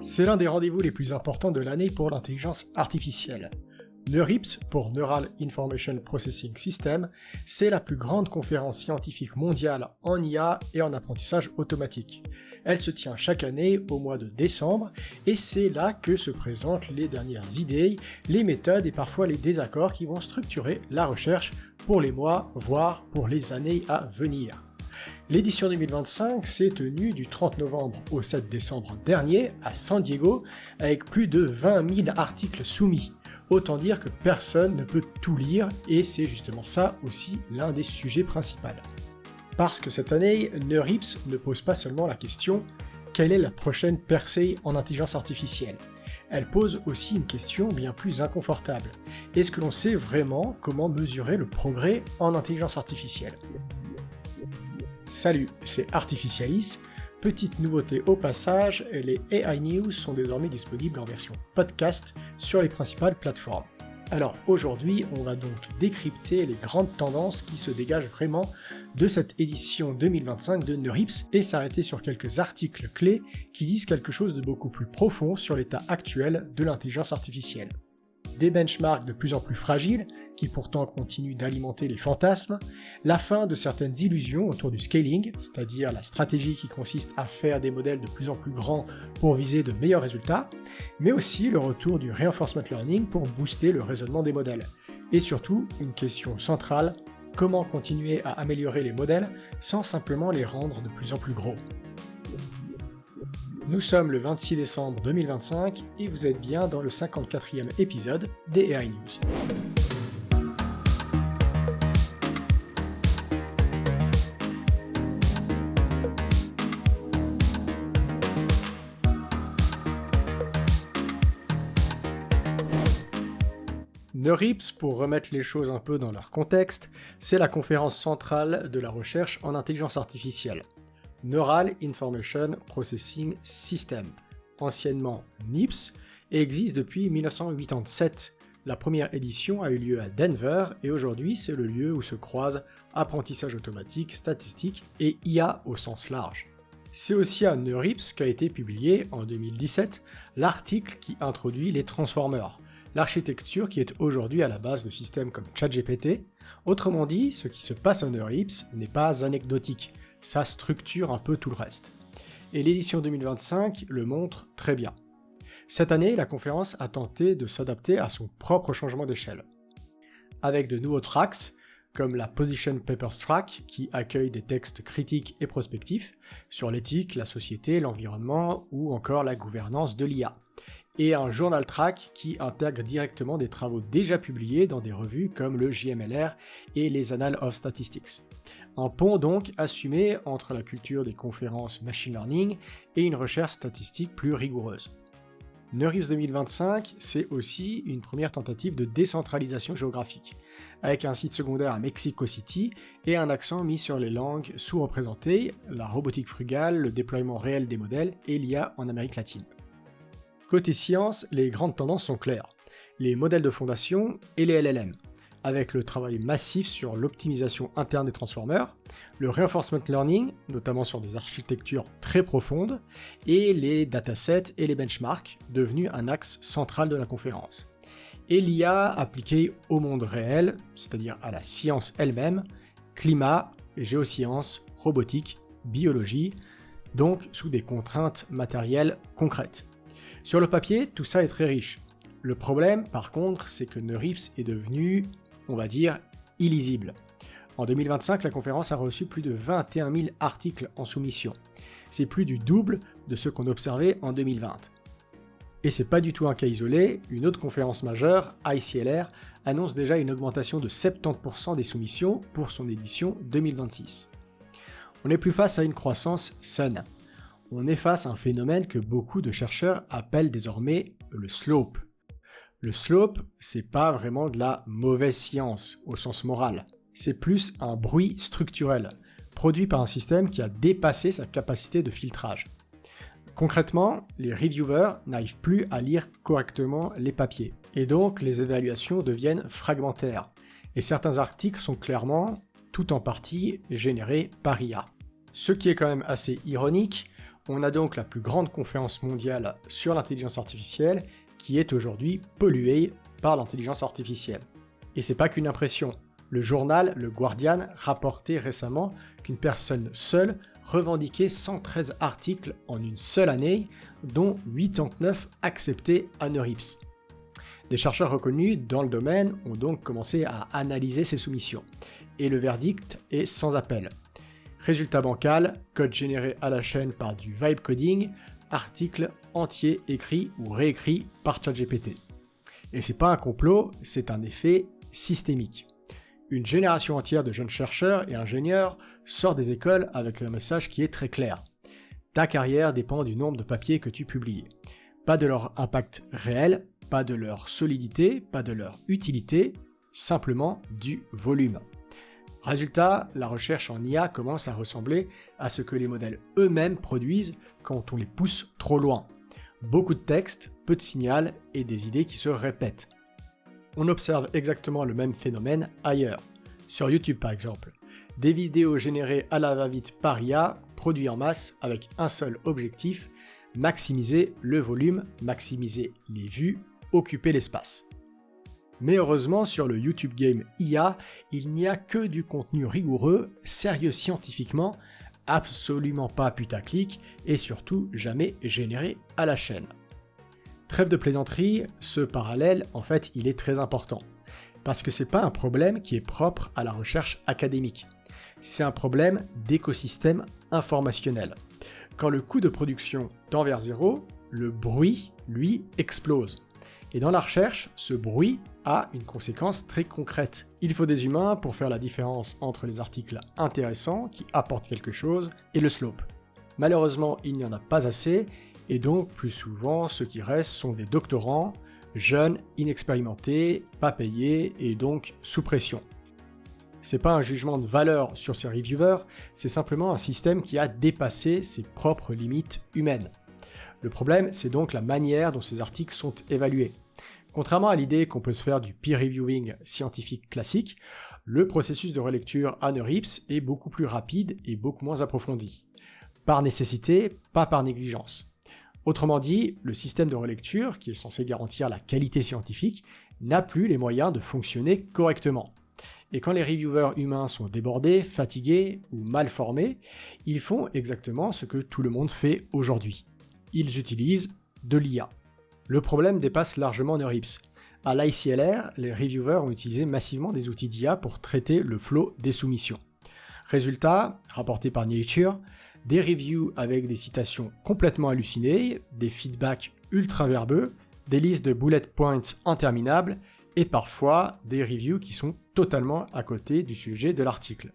C'est l'un des rendez-vous les plus importants de l'année pour l'intelligence artificielle. NeurIPS, pour Neural Information Processing System, c'est la plus grande conférence scientifique mondiale en IA et en apprentissage automatique. Elle se tient chaque année au mois de décembre et c'est là que se présentent les dernières idées, les méthodes et parfois les désaccords qui vont structurer la recherche pour les mois, voire pour les années à venir. L'édition 2025 s'est tenue du 30 novembre au 7 décembre dernier à San Diego avec plus de 20 000 articles soumis. Autant dire que personne ne peut tout lire et c'est justement ça aussi l'un des sujets principaux. Parce que cette année, NeurIPS ne pose pas seulement la question « Quelle est la prochaine percée en intelligence artificielle ?» Elle pose aussi une question bien plus inconfortable. Est-ce que l'on sait vraiment comment mesurer le progrès en intelligence artificielle ? Salut, c'est Artificialis. Petite nouveauté au passage, les AI News sont désormais disponibles en version podcast sur les principales plateformes. Alors aujourd'hui, on va donc décrypter les grandes tendances qui se dégagent vraiment de cette édition 2025 de NeurIPS et s'arrêter sur quelques articles clés qui disent quelque chose de beaucoup plus profond sur l'état actuel de l'intelligence artificielle. Des benchmarks de plus en plus fragiles, qui pourtant continuent d'alimenter les fantasmes, la fin de certaines illusions autour du scaling, c'est-à-dire la stratégie qui consiste à faire des modèles de plus en plus grands pour viser de meilleurs résultats, mais aussi le retour du reinforcement learning pour booster le raisonnement des modèles. Et surtout, une question centrale, comment continuer à améliorer les modèles sans simplement les rendre de plus en plus gros. Nous sommes le 26 décembre 2025 et vous êtes bien dans le 54e épisode des AI News. NeurIPS, pour remettre les choses un peu dans leur contexte, c'est la conférence centrale de la recherche en intelligence artificielle. Neural Information Processing System, anciennement NIPS, et existe depuis 1987. La première édition a eu lieu à Denver et aujourd'hui c'est le lieu où se croisent apprentissage automatique, statistique et IA au sens large. C'est aussi à NeurIPS qu'a été publié en 2017 l'article qui introduit les transformers, l'architecture qui est aujourd'hui à la base de systèmes comme ChatGPT. Autrement dit, ce qui se passe à NeurIPS n'est pas anecdotique. Ça structure un peu tout le reste. Et l'édition 2025 le montre très bien. Cette année, la conférence a tenté de s'adapter à son propre changement d'échelle. Avec de nouveaux tracks, comme la Position Papers Track, qui accueille des textes critiques et prospectifs sur l'éthique, la société, l'environnement ou encore la gouvernance de l'IA. Et un journal track qui intègre directement des travaux déjà publiés dans des revues comme le JMLR et les Annals of Statistics. Un pont donc assumé entre la culture des conférences machine learning et une recherche statistique plus rigoureuse. NeurIPS 2025, c'est aussi une première tentative de décentralisation géographique, avec un site secondaire à Mexico City et un accent mis sur les langues sous-représentées, la robotique frugale, le déploiement réel des modèles et l'IA en Amérique latine. Côté science, les grandes tendances sont claires, les modèles de fondation et les LLM, avec le travail massif sur l'optimisation interne des transformers, le reinforcement learning, notamment sur des architectures très profondes, et les datasets et les benchmarks, devenus un axe central de la conférence. Et l'IA appliquée au monde réel, c'est-à-dire à la science elle-même, climat, géosciences, robotique, biologie, donc sous des contraintes matérielles concrètes. Sur le papier, tout ça est très riche. Le problème, par contre, c'est que NeurIPS est devenu, on va dire, illisible. En 2025, la conférence a reçu plus de 21 000 articles en soumission. C'est plus du double de ce qu'on observait en 2020. Et c'est pas du tout un cas isolé, une autre conférence majeure, ICLR, annonce déjà une augmentation de 70% des soumissions pour son édition 2026. On n'est plus face à une croissance saine. On est face à un phénomène que beaucoup de chercheurs appellent désormais le slope. Le slope, c'est pas vraiment de la mauvaise science au sens moral. C'est plus un bruit structurel, produit par un système qui a dépassé sa capacité de filtrage. Concrètement, les reviewers n'arrivent plus à lire correctement les papiers, et donc les évaluations deviennent fragmentaires, et certains articles sont clairement, tout en partie, générés par IA. Ce qui est quand même assez ironique, On a donc la plus grande conférence mondiale sur l'intelligence artificielle qui est aujourd'hui polluée par l'intelligence artificielle. Et c'est pas qu'une impression. Le journal The Guardian rapportait récemment qu'une personne seule revendiquait 113 articles en une seule année, dont 89 acceptés à NeurIPS. Des chercheurs reconnus dans le domaine ont donc commencé à analyser ces soumissions. Et le verdict est sans appel. Résultat bancal, code généré à la chaîne par du vibe coding, article entier écrit ou réécrit par ChatGPT. Et c'est pas un complot, c'est un effet systémique. Une génération entière de jeunes chercheurs et ingénieurs sort des écoles avec un message qui est très clair. Ta carrière dépend du nombre de papiers que tu publies. Pas de leur impact réel, pas de leur solidité, pas de leur utilité, simplement du volume. Résultat, la recherche en IA commence à ressembler à ce que les modèles eux-mêmes produisent quand on les pousse trop loin. Beaucoup de texte, peu de signal et des idées qui se répètent. On observe exactement le même phénomène ailleurs. Sur YouTube par exemple. Des vidéos générées à la va-vite par IA, produites en masse avec un seul objectif, maximiser le volume, maximiser les vues, occuper l'espace. Mais heureusement, sur le YouTube Game IA, il n'y a que du contenu rigoureux, sérieux scientifiquement, absolument pas putaclic et surtout jamais généré à la chaîne. Trêve de plaisanterie, ce parallèle, en fait, il est très important. Parce que c'est pas un problème qui est propre à la recherche académique. C'est un problème d'écosystème informationnel. Quand le coût de production tend vers zéro, le bruit, lui, explose. Et dans la recherche, ce bruit a une conséquence très concrète. Il faut des humains pour faire la différence entre les articles intéressants, qui apportent quelque chose, et le slope. Malheureusement, il n'y en a pas assez, et donc plus souvent, ceux qui restent sont des doctorants, jeunes, inexpérimentés, pas payés, et donc sous pression. C'est pas un jugement de valeur sur ces reviewers, c'est simplement un système qui a dépassé ses propres limites humaines. Le problème, c'est donc la manière dont ces articles sont évalués. Contrairement à l'idée qu'on peut se faire du peer reviewing scientifique classique, le processus de relecture à NeurIPS est beaucoup plus rapide et beaucoup moins approfondi. Par nécessité, pas par négligence. Autrement dit, le système de relecture, qui est censé garantir la qualité scientifique, n'a plus les moyens de fonctionner correctement. Et quand les reviewers humains sont débordés, fatigués ou mal formés, ils font exactement ce que tout le monde fait aujourd'hui. Ils utilisent de l'IA. Le problème dépasse largement NeurIPS. À l'ICLR, les reviewers ont utilisé massivement des outils d'IA pour traiter le flot des soumissions. Résultat, rapporté par Nature, des reviews avec des citations complètement hallucinées, des feedbacks ultra verbeux, des listes de bullet points interminables et parfois des reviews qui sont totalement à côté du sujet de l'article.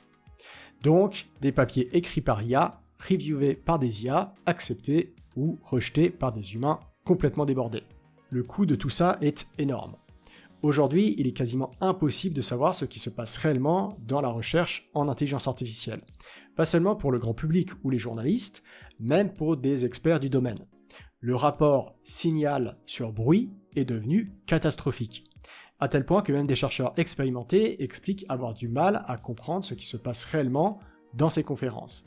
Donc, des papiers écrits par IA, reviewés par des IA, acceptés ou rejetés par des humains complètement débordés. Le coût de tout ça est énorme. Aujourd'hui, il est quasiment impossible de savoir ce qui se passe réellement dans la recherche en intelligence artificielle. Pas seulement pour le grand public ou les journalistes, même pour des experts du domaine. Le rapport signal sur bruit est devenu catastrophique. À tel point que même des chercheurs expérimentés expliquent avoir du mal à comprendre ce qui se passe réellement dans ces conférences.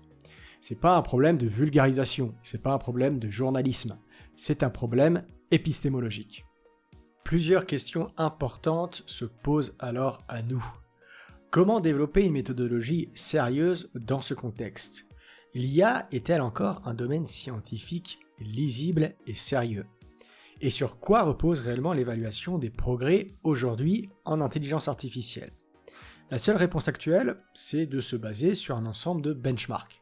C'est pas un problème de vulgarisation, c'est pas un problème de journalisme, c'est un problème épistémologique. Plusieurs questions importantes se posent alors à nous. Comment développer une méthodologie sérieuse dans ce contexte? L'IA est-elle encore un domaine scientifique lisible et sérieux? Et sur quoi repose réellement l'évaluation des progrès aujourd'hui en intelligence artificielle? La seule réponse actuelle, c'est de se baser sur un ensemble de benchmarks.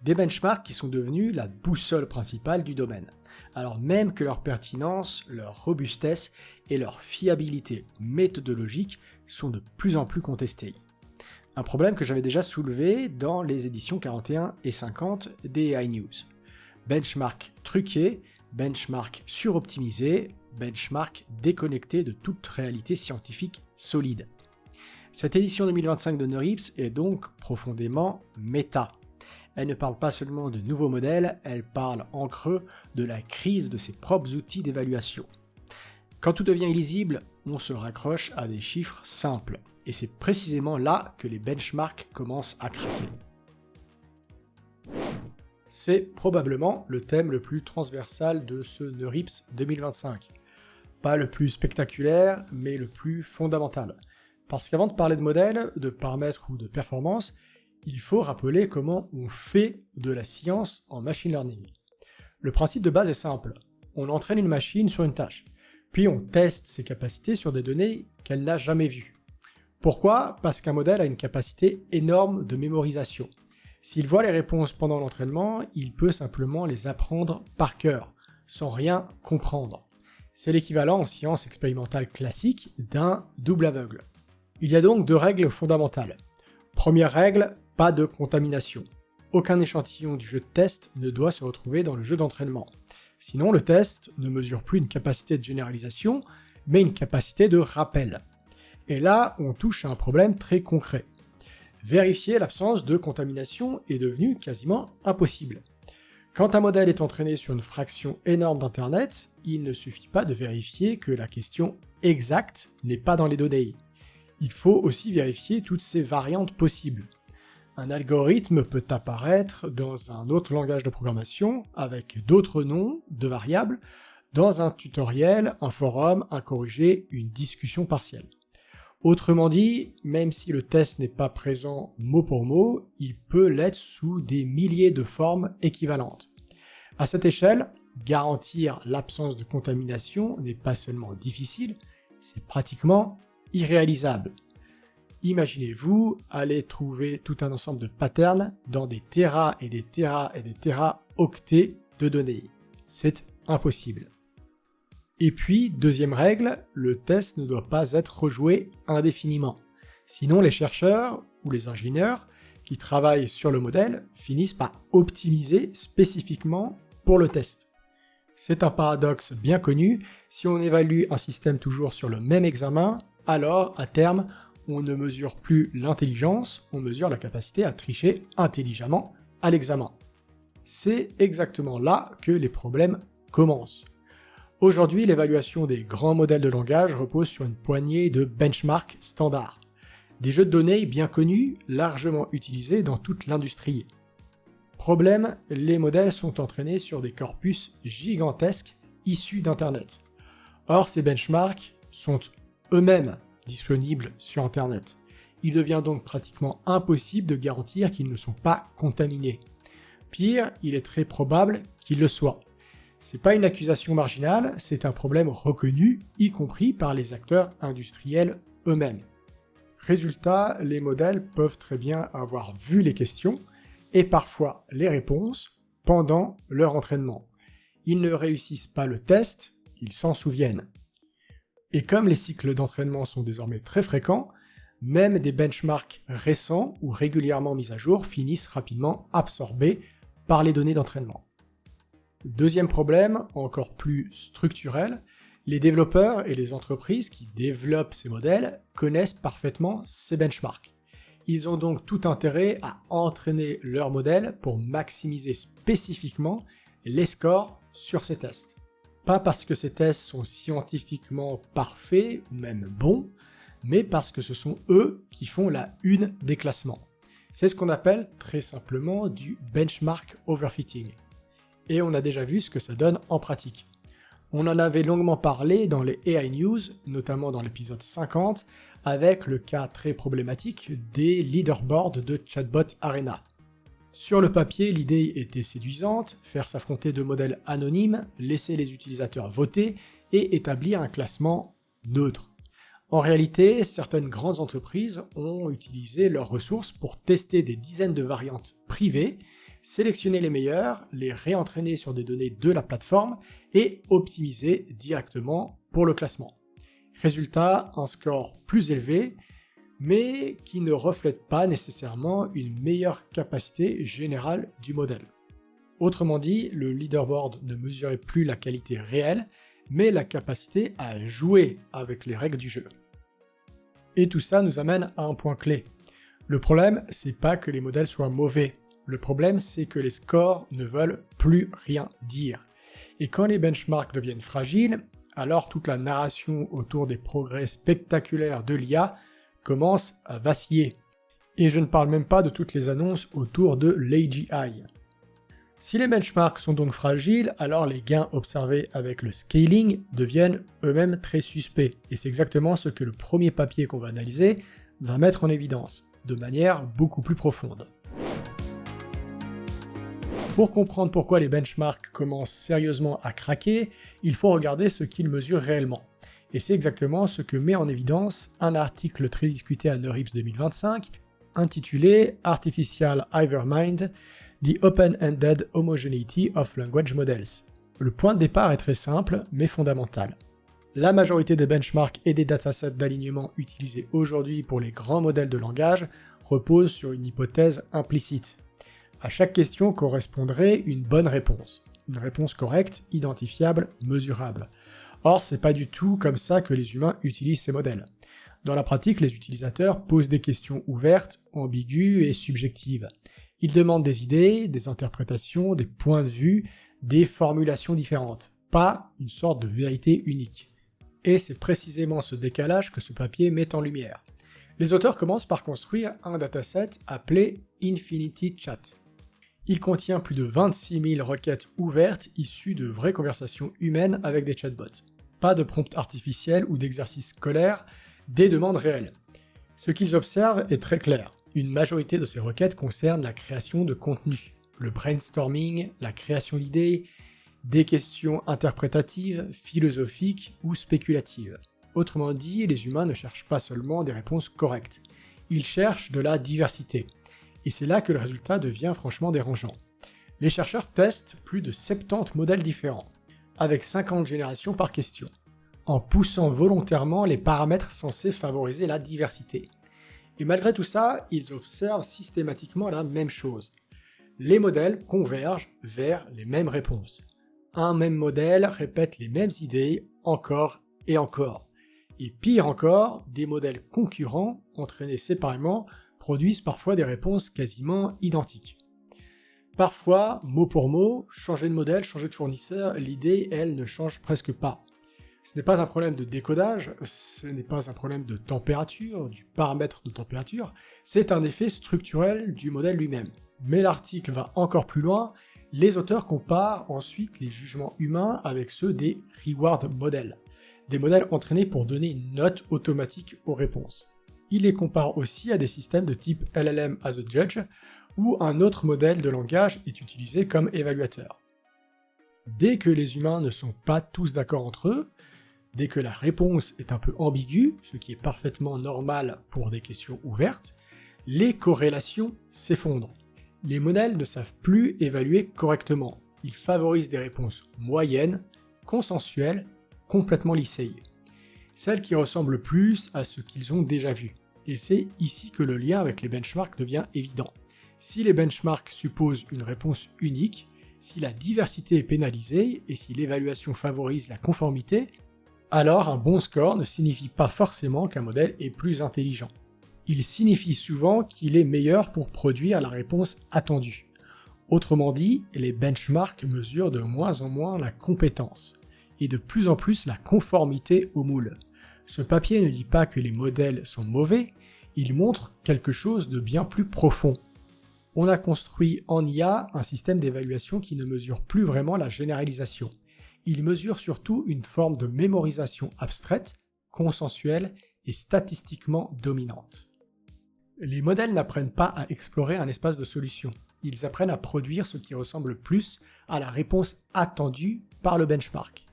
Des benchmarks qui sont devenus la boussole principale du domaine, alors même que leur pertinence, leur robustesse et leur fiabilité méthodologique sont de plus en plus contestés. Un problème que j'avais déjà soulevé dans les éditions 41 et 50 des AI News. Benchmark truqué, benchmark suroptimisé, benchmark déconnecté de toute réalité scientifique solide. Cette édition 2025 de NeurIPS est donc profondément méta. Elle ne parle pas seulement de nouveaux modèles, elle parle en creux de la crise de ses propres outils d'évaluation. Quand tout devient illisible, on se raccroche à des chiffres simples, et c'est précisément là que les benchmarks commencent à craquer. C'est probablement le thème le plus transversal de ce NeurIPS 2025. Pas le plus spectaculaire, mais le plus fondamental. Parce qu'avant de parler de modèles, de paramètres ou de performance, il faut rappeler comment on fait de la science en machine learning. Le principe de base est simple. On entraîne une machine sur une tâche, puis on teste ses capacités sur des données qu'elle n'a jamais vues. Pourquoi ? Parce qu'un modèle a une capacité énorme de mémorisation. S'il voit les réponses pendant l'entraînement, il peut simplement les apprendre par cœur, sans rien comprendre. C'est l'équivalent en sciences expérimentales classiques d'un double aveugle. Il y a donc deux règles fondamentales. Première règle, pas de contamination. Aucun échantillon du jeu de test ne doit se retrouver dans le jeu d'entraînement. Sinon, le test ne mesure plus une capacité de généralisation, mais une capacité de rappel. Et là, on touche à un problème très concret. Vérifier l'absence de contamination est devenu quasiment impossible. Quand un modèle est entraîné sur une fraction énorme d'Internet, il ne suffit pas de vérifier que la question exacte n'est pas dans les données. Il faut aussi vérifier toutes ces variantes possibles. Un algorithme peut apparaître dans un autre langage de programmation avec d'autres noms de variables dans un tutoriel, un forum, un corrigé, une discussion partielle. Autrement dit, même si le test n'est pas présent mot pour mot, il peut l'être sous des milliers de formes équivalentes. À cette échelle, garantir l'absence de contamination n'est pas seulement difficile, c'est pratiquement irréalisable. Imaginez-vous aller trouver tout un ensemble de patterns dans des terras et des terras et des téraoctets de données. C'est impossible. Et puis, deuxième règle, le test ne doit pas être rejoué indéfiniment. Sinon, les chercheurs ou les ingénieurs qui travaillent sur le modèle finissent par optimiser spécifiquement pour le test. C'est un paradoxe bien connu, si on évalue un système toujours sur le même examen, alors à terme, on ne mesure plus l'intelligence, on mesure la capacité à tricher intelligemment à l'examen. C'est exactement là que les problèmes commencent. Aujourd'hui, l'évaluation des grands modèles de langage repose sur une poignée de benchmarks standards. Des jeux de données bien connus, largement utilisés dans toute l'industrie. Problème, les modèles sont entraînés sur des corpus gigantesques issus d'Internet. Or, ces benchmarks sont eux-mêmes disponibles sur Internet. Il devient donc pratiquement impossible de garantir qu'ils ne sont pas contaminés. Pire, il est très probable qu'ils le soient. C'est pas une accusation marginale, c'est un problème reconnu, y compris par les acteurs industriels eux-mêmes. Résultat, les modèles peuvent très bien avoir vu les questions, et parfois les réponses, pendant leur entraînement. Ils ne réussissent pas le test, ils s'en souviennent. Et comme les cycles d'entraînement sont désormais très fréquents, même des benchmarks récents ou régulièrement mis à jour finissent rapidement absorbés par les données d'entraînement. Deuxième problème, encore plus structurel, les développeurs et les entreprises qui développent ces modèles connaissent parfaitement ces benchmarks. Ils ont donc tout intérêt à entraîner leur modèle pour maximiser spécifiquement les scores sur ces tests. Pas parce que ces tests sont scientifiquement parfaits ou même bons, mais parce que ce sont eux qui font la une des classements. C'est ce qu'on appelle très simplement du benchmark overfitting. Et on a déjà vu ce que ça donne en pratique. On en avait longuement parlé dans les AI News, notamment dans l'épisode 50, avec le cas très problématique des leaderboards de Chatbot Arena. Sur le papier, l'idée était séduisante, faire s'affronter deux modèles anonymes, laisser les utilisateurs voter et établir un classement neutre. En réalité, certaines grandes entreprises ont utilisé leurs ressources pour tester des dizaines de variantes privées, sélectionner les meilleures, les réentraîner sur des données de la plateforme et optimiser directement pour le classement. Résultat, un score plus élevé, mais qui ne reflète pas nécessairement une meilleure capacité générale du modèle. Autrement dit, le leaderboard ne mesurait plus la qualité réelle, mais la capacité à jouer avec les règles du jeu. Et tout ça nous amène à un point clé. Le problème, c'est pas que les modèles soient mauvais. Le problème, c'est que les scores ne veulent plus rien dire. Et quand les benchmarks deviennent fragiles, alors toute la narration autour des progrès spectaculaires de l'IA commence à vaciller. Et je ne parle même pas de toutes les annonces autour de l'AGI. Si les benchmarks sont donc fragiles, alors les gains observés avec le scaling deviennent eux-mêmes très suspects, et c'est exactement ce que le premier papier qu'on va analyser va mettre en évidence, de manière beaucoup plus profonde. Pour comprendre pourquoi les benchmarks commencent sérieusement à craquer, il faut regarder ce qu'ils mesurent réellement. Et c'est exactement ce que met en évidence un article très discuté à NeurIPS 2025, intitulé « Artificial Hypermind, The Open-Ended Homogeneity of Language Models ». Le point de départ est très simple, mais fondamental. La majorité des benchmarks et des datasets d'alignement utilisés aujourd'hui pour les grands modèles de langage reposent sur une hypothèse implicite. À chaque question correspondrait une bonne réponse. Une réponse correcte, identifiable, mesurable. Or, c'est pas du tout comme ça que les humains utilisent ces modèles. Dans la pratique, les utilisateurs posent des questions ouvertes, ambiguës et subjectives. Ils demandent des idées, des interprétations, des points de vue, des formulations différentes, pas une sorte de vérité unique. Et c'est précisément ce décalage que ce papier met en lumière. Les auteurs commencent par construire un dataset appelé Infinity Chat. Il contient plus de 26 000 requêtes ouvertes issues de vraies conversations humaines avec des chatbots. Pas de prompt artificiel ou d'exercice scolaire, des demandes réelles. Ce qu'ils observent est très clair. Une majorité de ces requêtes concernent la création de contenu, le brainstorming, la création d'idées, des questions interprétatives, philosophiques ou spéculatives. Autrement dit, les humains ne cherchent pas seulement des réponses correctes, ils cherchent de la diversité. Et c'est là que le résultat devient franchement dérangeant. Les chercheurs testent plus de 70 modèles différents, avec 50 générations par question, en poussant volontairement les paramètres censés favoriser la diversité. Et malgré tout ça, ils observent systématiquement la même chose. Les modèles convergent vers les mêmes réponses. Un même modèle répète les mêmes idées encore et encore. Et pire encore, des modèles concurrents, entraînés séparément, produisent parfois des réponses quasiment identiques. Parfois, mot pour mot, changer de modèle, changer de fournisseur, l'idée, elle, ne change presque pas. Ce n'est pas un problème de décodage, ce n'est pas un problème de température, du paramètre de température, c'est un effet structurel du modèle lui-même. Mais l'article va encore plus loin, les auteurs comparent ensuite les jugements humains avec ceux des reward models, des modèles entraînés pour donner une note automatique aux réponses. Ils les comparent aussi à des systèmes de type LLM as a Judge, où un autre modèle de langage est utilisé comme évaluateur. Dès que les humains ne sont pas tous d'accord entre eux, dès que la réponse est un peu ambiguë, ce qui est parfaitement normal pour des questions ouvertes, les corrélations s'effondrent. Les modèles ne savent plus évaluer correctement. Ils favorisent des réponses moyennes, consensuelles, complètement lissées. Celles qui ressemblent le plus à ce qu'ils ont déjà vu. Et c'est ici que le lien avec les benchmarks devient évident. Si les benchmarks supposent une réponse unique, si la diversité est pénalisée et si l'évaluation favorise la conformité, alors un bon score ne signifie pas forcément qu'un modèle est plus intelligent. Il signifie souvent qu'il est meilleur pour produire la réponse attendue. Autrement dit, les benchmarks mesurent de moins en moins la compétence, et de plus en plus la conformité au moule. Ce papier ne dit pas que les modèles sont mauvais, il montre quelque chose de bien plus profond. On a construit en IA un système d'évaluation qui ne mesure plus vraiment la généralisation. Il mesure surtout une forme de mémorisation abstraite, consensuelle et statistiquement dominante. Les modèles n'apprennent pas à explorer un espace de solution. Ils apprennent à produire ce qui ressemble plus à la réponse attendue par le benchmark.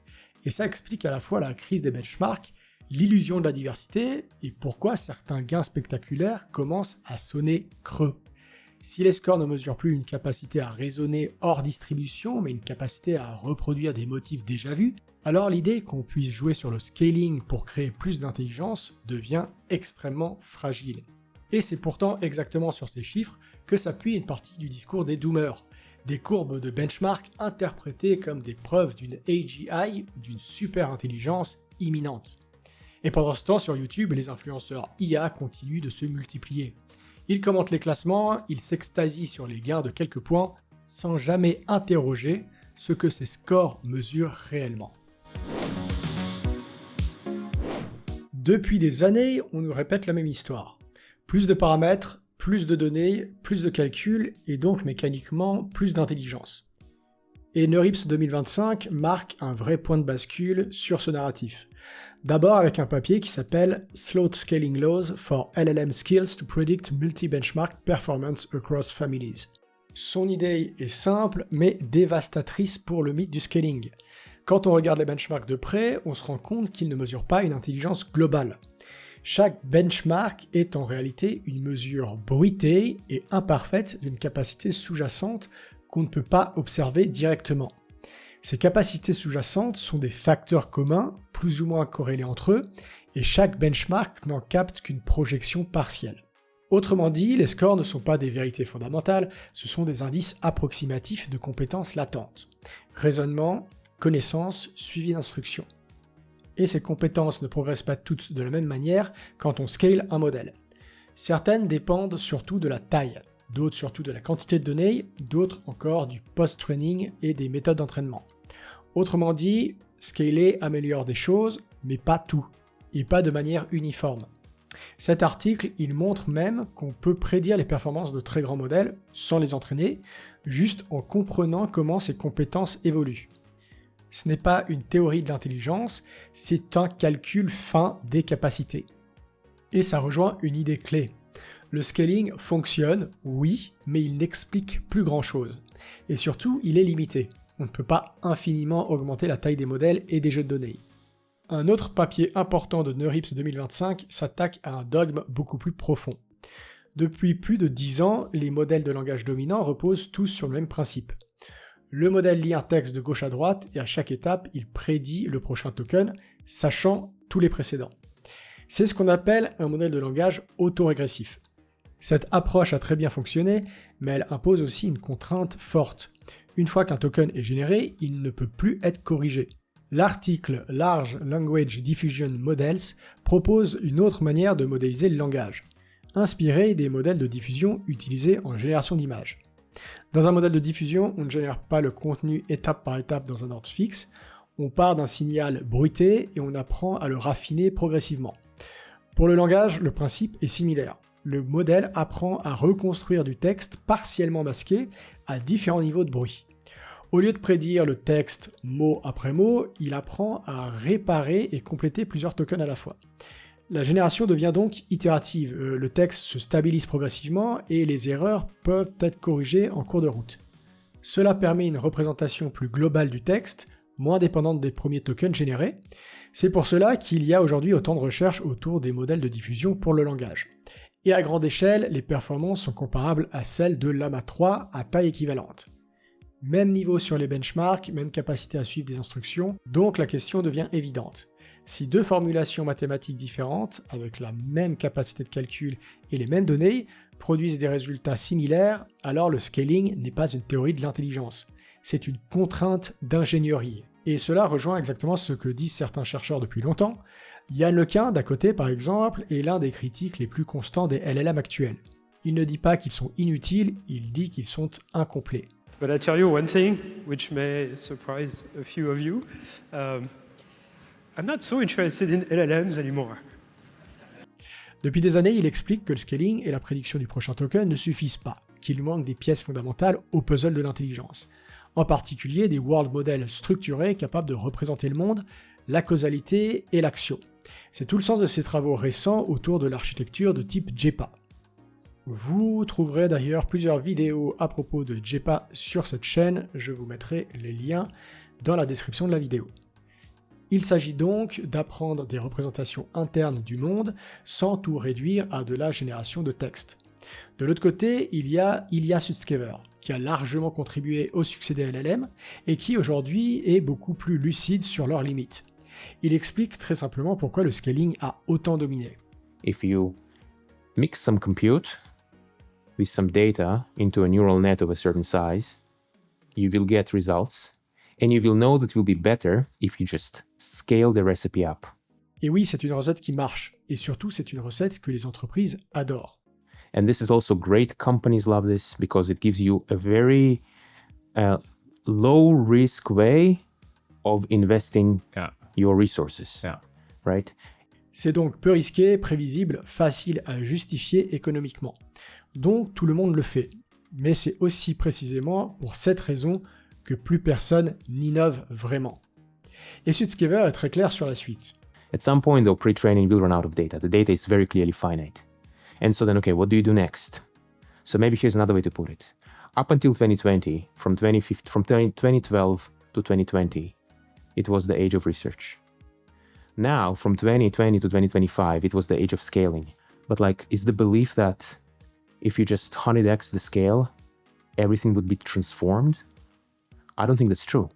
Et ça explique à la fois la crise des benchmarks, l'illusion de la diversité et pourquoi certains gains spectaculaires commencent à sonner creux. Si les scores ne mesurent plus une capacité à raisonner hors distribution, mais une capacité à reproduire des motifs déjà vus, alors l'idée qu'on puisse jouer sur le scaling pour créer plus d'intelligence devient extrêmement fragile. Et c'est pourtant exactement sur ces chiffres que s'appuie une partie du discours des doomers, des courbes de benchmark interprétées comme des preuves d'une AGI ou d'une super intelligence imminente. Et pendant ce temps, sur YouTube, les influenceurs IA continuent de se multiplier. Ils commentent les classements, ils s'extasient sur les gains de quelques points, sans jamais interroger ce que ces scores mesurent réellement. Depuis des années, on nous répète la même histoire. Plus de paramètres, plus de données, plus de calculs, et donc mécaniquement plus d'intelligence. Et NeurIPS 2025 marque un vrai point de bascule sur ce narratif. D'abord avec un papier qui s'appelle Slowed Scaling Laws for LLM Skills to Predict Multi-Benchmark Performance Across Families. Son idée est simple mais dévastatrice pour le mythe du scaling. Quand on regarde les benchmarks de près, on se rend compte qu'ils ne mesurent pas une intelligence globale. Chaque benchmark est en réalité une mesure bruitée et imparfaite d'une capacité sous-jacente qu'on ne peut pas observer directement. Ces capacités sous-jacentes sont des facteurs communs, plus ou moins corrélés entre eux, et chaque benchmark n'en capte qu'une projection partielle. Autrement dit, les scores ne sont pas des vérités fondamentales, ce sont des indices approximatifs de compétences latentes. Raisonnement, connaissance, suivi d'instruction. Et ces compétences ne progressent pas toutes de la même manière quand on scale un modèle. Certaines dépendent surtout de la taille, d'autres surtout de la quantité de données, d'autres encore du post-training et des méthodes d'entraînement. Autrement dit, scaler améliore des choses, mais pas tout, et pas de manière uniforme. Cet article, il montre même qu'on peut prédire les performances de très grands modèles sans les entraîner, juste en comprenant comment ces compétences évoluent. Ce n'est pas une théorie de l'intelligence, c'est un calcul fin des capacités. Et ça rejoint une idée clé. Le scaling fonctionne, oui, mais il n'explique plus grand-chose. Et surtout, il est limité. On ne peut pas infiniment augmenter la taille des modèles et des jeux de données. Un autre papier important de NeurIPS 2025 s'attaque à un dogme beaucoup plus profond. Depuis plus de 10 ans, les modèles de langage dominant reposent tous sur le même principe. Le modèle lit un texte de gauche à droite et à chaque étape, il prédit le prochain token, sachant tous les précédents. C'est ce qu'on appelle un modèle de langage autorégressif. Cette approche a très bien fonctionné, mais elle impose aussi une contrainte forte. Une fois qu'un token est généré, il ne peut plus être corrigé. L'article Large Language Diffusion Models propose une autre manière de modéliser le langage, inspiré des modèles de diffusion utilisés en génération d'images. Dans un modèle de diffusion, on ne génère pas le contenu étape par étape dans un ordre fixe, on part d'un signal bruité et on apprend à le raffiner progressivement. Pour le langage, le principe est similaire. Le modèle apprend à reconstruire du texte partiellement masqué à différents niveaux de bruit. Au lieu de prédire le texte mot après mot, il apprend à réparer et compléter plusieurs tokens à la fois. La génération devient donc itérative, le texte se stabilise progressivement et les erreurs peuvent être corrigées en cours de route. Cela permet une représentation plus globale du texte, moins dépendante des premiers tokens générés. C'est pour cela qu'il y a aujourd'hui autant de recherches autour des modèles de diffusion pour le langage. Et à grande échelle, les performances sont comparables à celles de Llama 3 à taille équivalente. Même niveau sur les benchmarks, même capacité à suivre des instructions, donc la question devient évidente. Si deux formulations mathématiques différentes, avec la même capacité de calcul et les mêmes données, produisent des résultats similaires, alors le scaling n'est pas une théorie de l'intelligence, c'est une contrainte d'ingénierie. Et cela rejoint exactement ce que disent certains chercheurs depuis longtemps. Yann Lequin, d'à côté par exemple, est l'un des critiques les plus constants des LLM actuels. Il ne dit pas qu'ils sont inutiles, il dit qu'ils sont incomplets. But I tell you one thing, which may surprise a few of you. I'm not so interested in LLMs anymore. Depuis des années, il explique que le scaling et la prédiction du prochain token ne suffisent pas, qu'il manque des pièces fondamentales au puzzle de l'intelligence. En particulier des world models structurés capables de représenter le monde, la causalité et l'action. C'est tout le sens de ses travaux récents autour de l'architecture de type JEPA. Vous trouverez d'ailleurs plusieurs vidéos à propos de JEPA sur cette chaîne, je vous mettrai les liens dans la description de la vidéo. Il s'agit donc d'apprendre des représentations internes du monde sans tout réduire à de la génération de texte. De l'autre côté, il y a Ilya Sutskever, qui a largement contribué au succès des LLM et qui aujourd'hui est beaucoup plus lucide sur leurs limites. Il explique très simplement pourquoi le scaling a autant dominé. If you mix some compute with some data into a neural net of a certain size, you will get results. And you will know that it will be better if you just scale the recipe up. Et oui, c'est une recette qui marche. Et surtout, c'est une recette que les entreprises adorent. And this is also great. Companies love this because it gives you a very low-risk way of investing your resources. Right? C'est donc peu risqué, prévisible, facile à justifier économiquement. Donc, tout le monde le fait. Mais c'est aussi précisément pour cette raison que plus personne n'innove vraiment. Et Sutskever est très clair sur la suite. At some point, though, pre-training will run out of data. The data is very clearly finite. And so then, okay, what do you do next? So maybe here's another way to put it. Up until 2020, from 2012 to 2020, it was the age of research. Now, from 2020 to 2025, it was the age of scaling. But is the belief that if you just 100x the scale, everything would be transformed? I don't think that's true.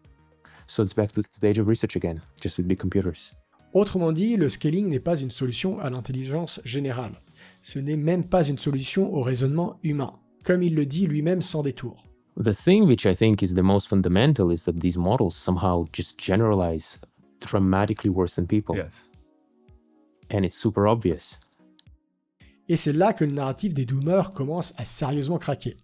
So it's back to the age of research again, just with big computers. Autrement dit, le scaling n'est pas une solution à l'intelligence générale. Ce n'est même pas une solution au raisonnement humain, comme il le dit lui-même sans détour. The thing which I think is the most fundamental is that these models somehow just generalize dramatically worse than people. Yes. And it's super obvious. Et c'est là que le narratif des doomers commence à sérieusement craquer.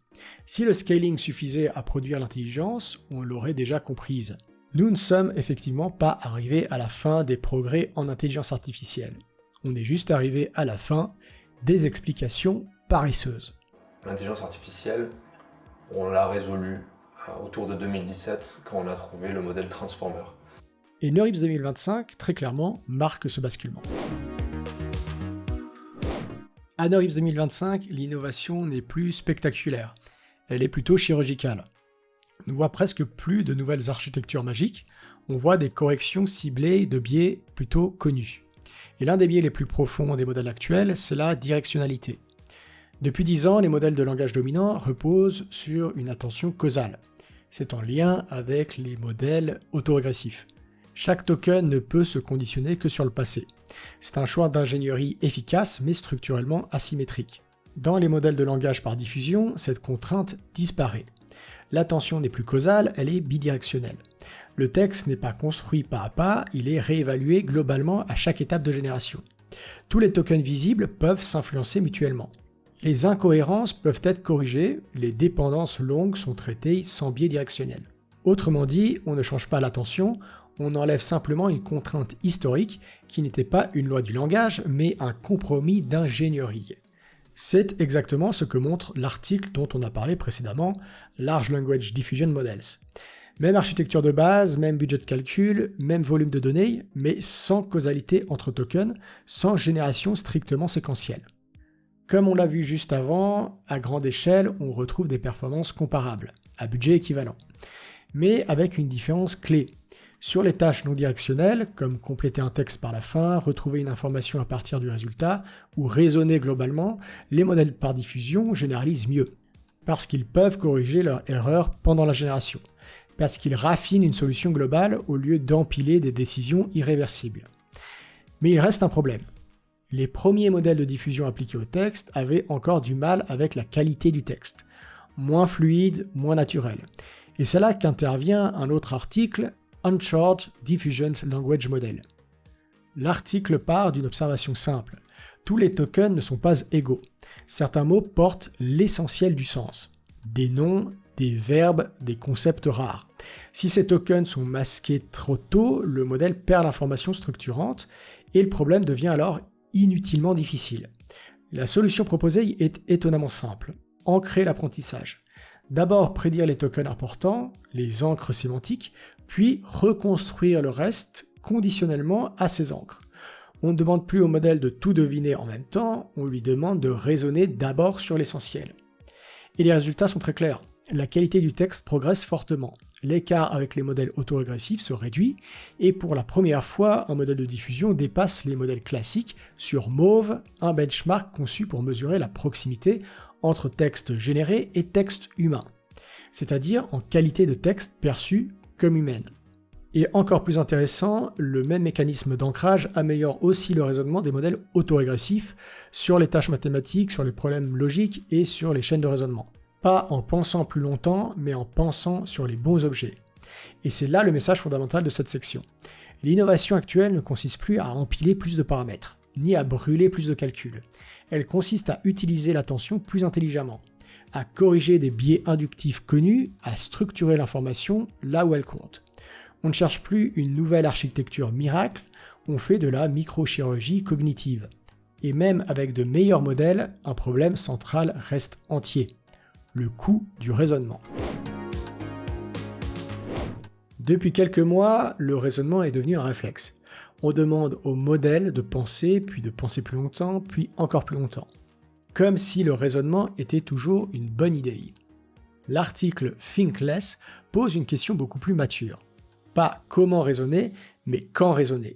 Si le scaling suffisait à produire l'intelligence, on l'aurait déjà comprise. Nous ne sommes effectivement pas arrivés à la fin des progrès en intelligence artificielle. On est juste arrivé à la fin des explications paresseuses. L'intelligence artificielle, on l'a résolue autour de 2017 quand on a trouvé le modèle Transformer. Et NeurIPS 2025, très clairement, marque ce basculement. À NeurIPS 2025, l'innovation n'est plus spectaculaire, elle est plutôt chirurgicale. On ne voit presque plus de nouvelles architectures magiques, on voit des corrections ciblées de biais plutôt connus. Et l'un des biais les plus profonds des modèles actuels, c'est la directionnalité. Depuis 10 ans, les modèles de langage dominant reposent sur une attention causale. C'est en lien avec les modèles autorégressifs. Chaque token ne peut se conditionner que sur le passé. C'est un choix d'ingénierie efficace mais structurellement asymétrique. Dans les modèles de langage par diffusion, cette contrainte disparaît. L'attention n'est plus causale, elle est bidirectionnelle. Le texte n'est pas construit pas à pas, il est réévalué globalement à chaque étape de génération. Tous les tokens visibles peuvent s'influencer mutuellement. Les incohérences peuvent être corrigées, les dépendances longues sont traitées sans biais directionnel. Autrement dit, on ne change pas l'attention, on enlève simplement une contrainte historique qui n'était pas une loi du langage, mais un compromis d'ingénierie. C'est exactement ce que montre l'article dont on a parlé précédemment, Large Language Diffusion Models. Même architecture de base, même budget de calcul, même volume de données, mais sans causalité entre tokens, sans génération strictement séquentielle. Comme on l'a vu juste avant, à grande échelle, on retrouve des performances comparables, à budget équivalent. Mais avec une différence clé. Sur les tâches non directionnelles, comme compléter un texte par la fin, retrouver une information à partir du résultat, ou raisonner globalement, les modèles par diffusion généralisent mieux. Parce qu'ils peuvent corriger leurs erreurs pendant la génération. Parce qu'ils raffinent une solution globale au lieu d'empiler des décisions irréversibles. Mais il reste un problème. Les premiers modèles de diffusion appliqués au texte avaient encore du mal avec la qualité du texte. Moins fluide, moins naturel. Et c'est là qu'intervient un autre article, Uncharted Diffusion Language Model. L'article part d'une observation simple. Tous les tokens ne sont pas égaux. Certains mots portent l'essentiel du sens. Des noms, des verbes, des concepts rares. Si ces tokens sont masqués trop tôt, le modèle perd l'information structurante et le problème devient alors inutilement difficile. La solution proposée est étonnamment simple. Ancrer l'apprentissage. D'abord prédire les tokens importants, les encres sémantiques, puis reconstruire le reste conditionnellement à ces encres. On ne demande plus au modèle de tout deviner en même temps, on lui demande de raisonner d'abord sur l'essentiel. Et les résultats sont très clairs. La qualité du texte progresse fortement. L'écart avec les modèles autorégressifs se réduit, et pour la première fois, un modèle de diffusion dépasse les modèles classiques sur Mauve, un benchmark conçu pour mesurer la proximité entre texte généré et texte humain, c'est-à-dire en qualité de texte perçue comme humaine. Et encore plus intéressant, le même mécanisme d'ancrage améliore aussi le raisonnement des modèles autorégressifs sur les tâches mathématiques, sur les problèmes logiques et sur les chaînes de raisonnement. Pas en pensant plus longtemps, mais en pensant sur les bons objets. Et c'est là le message fondamental de cette section. L'innovation actuelle ne consiste plus à empiler plus de paramètres, ni à brûler plus de calculs. Elle consiste à utiliser l'attention plus intelligemment, à corriger des biais inductifs connus, à structurer l'information là où elle compte. On ne cherche plus une nouvelle architecture miracle, on fait de la microchirurgie cognitive. Et même avec de meilleurs modèles, un problème central reste entier. Le coût du raisonnement. Depuis quelques mois, le raisonnement est devenu un réflexe. On demande au modèle de penser, puis de penser plus longtemps, puis encore plus longtemps. Comme si le raisonnement était toujours une bonne idée. L'article Think Less pose une question beaucoup plus mature. Pas comment raisonner, mais quand raisonner.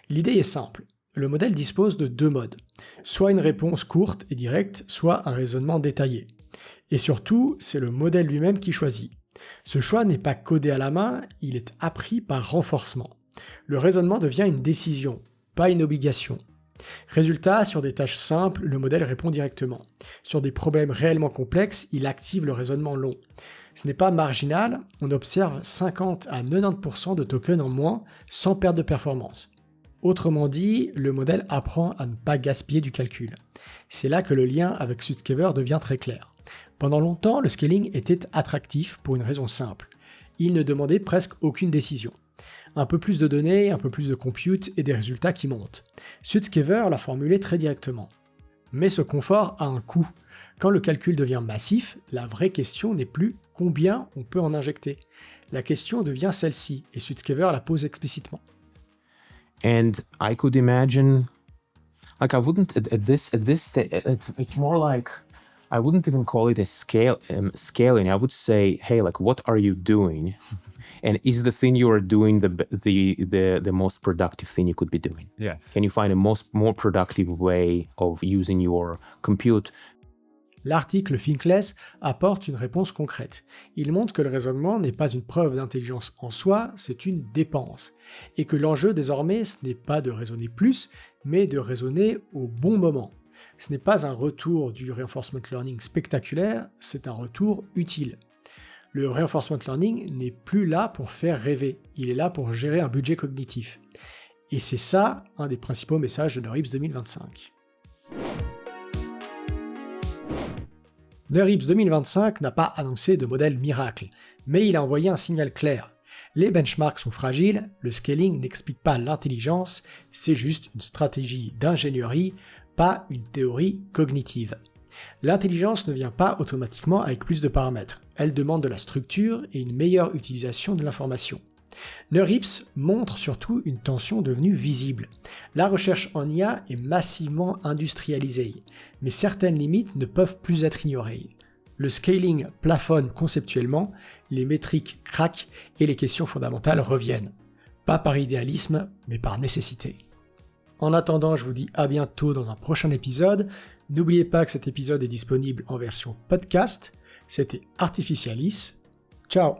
L'idée est simple. Le modèle dispose de deux modes. Soit une réponse courte et directe, soit un raisonnement détaillé. Et surtout, c'est le modèle lui-même qui choisit. Ce choix n'est pas codé à la main, il est appris par renforcement. Le raisonnement devient une décision, pas une obligation. Résultat, sur des tâches simples, le modèle répond directement. Sur des problèmes réellement complexes, il active le raisonnement long. Ce n'est pas marginal, on observe 50 à 90% de tokens en moins sans perte de performance. Autrement dit, le modèle apprend à ne pas gaspiller du calcul. C'est là que le lien avec Sutskever devient très clair. Pendant longtemps, le scaling était attractif pour une raison simple. Il ne demandait presque aucune décision. Un peu plus de données, un peu plus de compute et des résultats qui montent. Sutskever l'a formulé très directement. Mais ce confort a un coût. Quand le calcul devient massif, la vraie question n'est plus combien on peut en injecter. La question devient celle-ci, et Sutskever la pose explicitement. And I could imagine, like I wouldn't at this stage. It's more like I wouldn't even call it a scaling. I would say, hey, like, what are you doing? And is the thing you are doing the most productive thing you could be doing? Yeah. Can you find a more productive way of using your compute? L'article Think Less apporte une réponse concrète. Il montre que le raisonnement n'est pas une preuve d'intelligence en soi, c'est une dépense. Et que l'enjeu désormais, ce n'est pas de raisonner plus, mais de raisonner au bon moment. Ce n'est pas un retour du reinforcement learning spectaculaire, c'est un retour utile. Le reinforcement learning n'est plus là pour faire rêver, il est là pour gérer un budget cognitif. Et c'est ça un des principaux messages de NeurIPS 2025. NeurIPS 2025 n'a pas annoncé de modèle miracle, mais il a envoyé un signal clair. Les benchmarks sont fragiles, le scaling n'explique pas l'intelligence, c'est juste une stratégie d'ingénierie, pas une théorie cognitive. L'intelligence ne vient pas automatiquement avec plus de paramètres, elle demande de la structure et une meilleure utilisation de l'information. NeurIPS montre surtout une tension devenue visible. La recherche en IA est massivement industrialisée, mais certaines limites ne peuvent plus être ignorées. Le scaling plafonne conceptuellement, les métriques craquent et les questions fondamentales reviennent. Pas par idéalisme, mais par nécessité. En attendant, je vous dis à bientôt dans un prochain épisode. N'oubliez pas que cet épisode est disponible en version podcast. C'était Artificialis. Ciao!